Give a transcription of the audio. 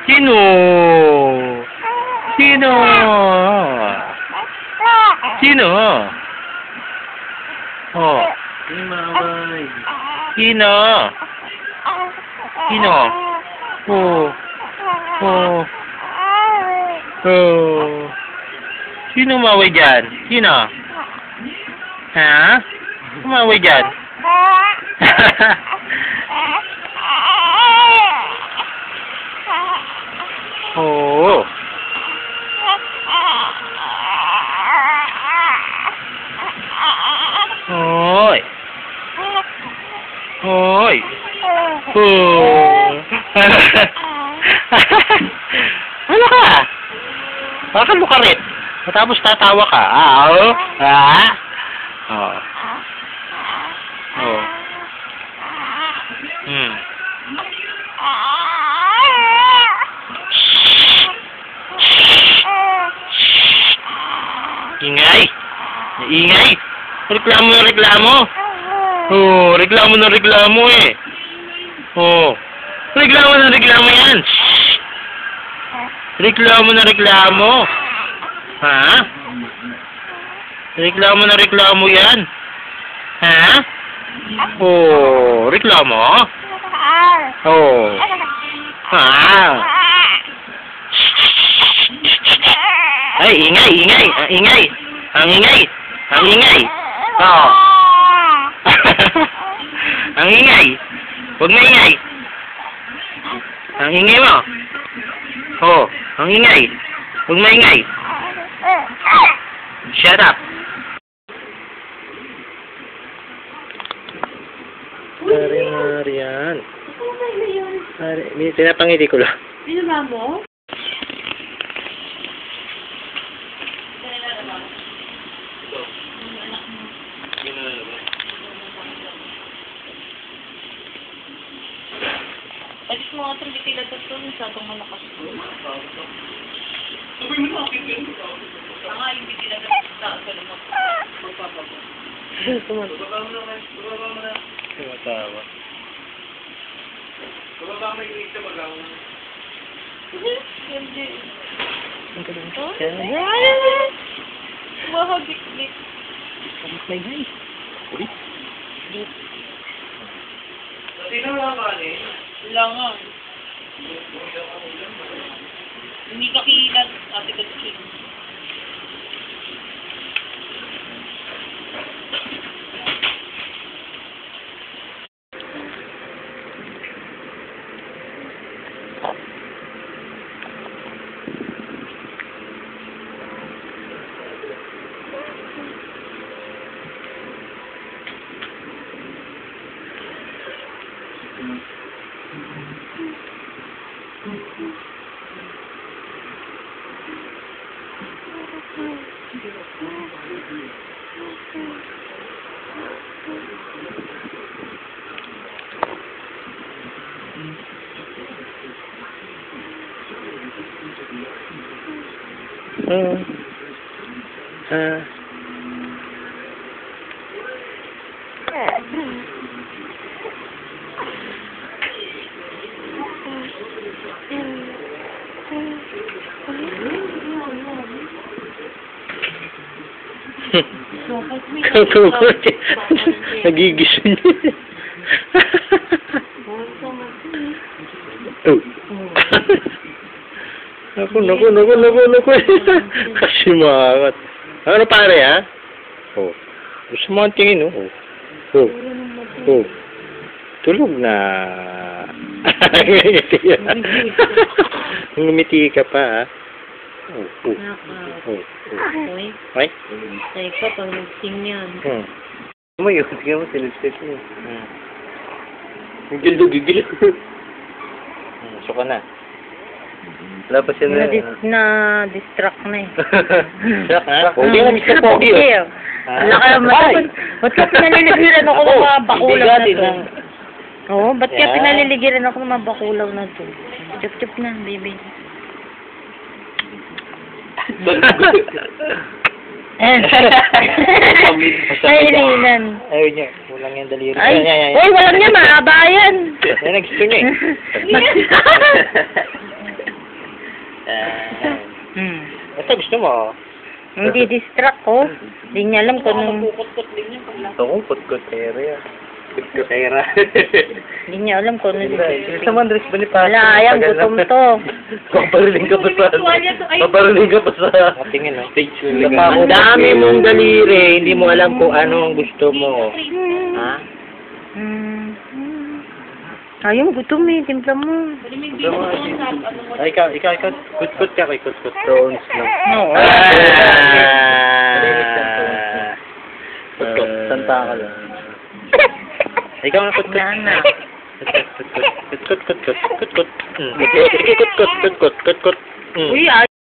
Sino? Sino? Sino? Oh. Maway. Sino? Sino? Oh. Oh. Oh. Sino umaway dyan? Sino? Ha? Umaway dyan? Oh. Hoy. Hoy. Oh. Ano ka? Bakit mo ka rin? Matapos tatawa ka. Oo. Ah? Oo. Oo. Hmm. Ingay. Ingay. Reklamo na reklamo. Oh, reklamo na reklamo eh. Oh. Reklamo na reklamo yan. Reklamo na reklamo. Ha? Reklamo na reklamo yan. Ha? Oh, reklamo? Oh. Ha? Ay, ingay, ingay, ang ingay. Ang ingay. Ang ingay. Oh. Ang ingay. Huwag maingay. Ang ingay mo. Oh, ang ingay. Huwag maingay. Shut up. Marian. Tinapangiti ko lang. Binaba mo? Alis mo nga itong bitila ito ito, masyadong malakas ito. Sabay mo na akin yun. Nga, yung bitila ito taas ka naman. Magpapabo. Bababa mo na. Tumatawa. Bababa mo yung isa magawa na. Hindi. Ang galing Oh? siya. Mahagik-lik. May guys. Ulit. Sino nga ba eh? Wala nga. Hindi ka kilat, ate Katsin. Nagigising niya. Oh. Naku. Kasi makat. Ano pare ha? Oh. Gusto mo ang tingin oh. Oh. Oh. Tulog na. Ngumiti ka pa ha? Oh. Ay? Ay, ka, pag nag-sing yan. Mo yun, sige mo, silip-silip mo. Gigil. So ka na. Wala pa siya Na-distract na eh. Pogi na, Mr. Pogi. Wala ka naman. Ba't ka pinaliligiran ako ng mga bakulaw na to? Oo, ba't ka pinaliligiran ako ng mga bakulaw na to? Chup-chup na, baby. Ay, iniinan. Ayaw niya. Kulang yung daliri. Ay, uy, walang niya, mahaba yan. Yan, nag-gusto niya eh. Ito gusto mo. Hindi distract ko. Hindi niya alam kung anong... Ito kong kutkutera yan. Kutkutera. Hindi niya alam kung ano. Sa Mandres Bonifacio. Wala, ayang gutom to. Papariling ka pa sa... Papariling ka pa sa... Tingin, no? Stage Ang dami mong daliri, hindi mo alam kung ano ang gusto mo. Ha? Ayong gutom eh, timpla mo. Ay, ikaw. Kutkut ka kay kutkut. Prawns lang. Oo. Kutkut. Santa ka lang. Ikaw na kutkut. Nana. Kutkut. Kutkut. Kutkut. Kutkut. Kutkut. Kutkut. Kutkut. Kutkut. Uy,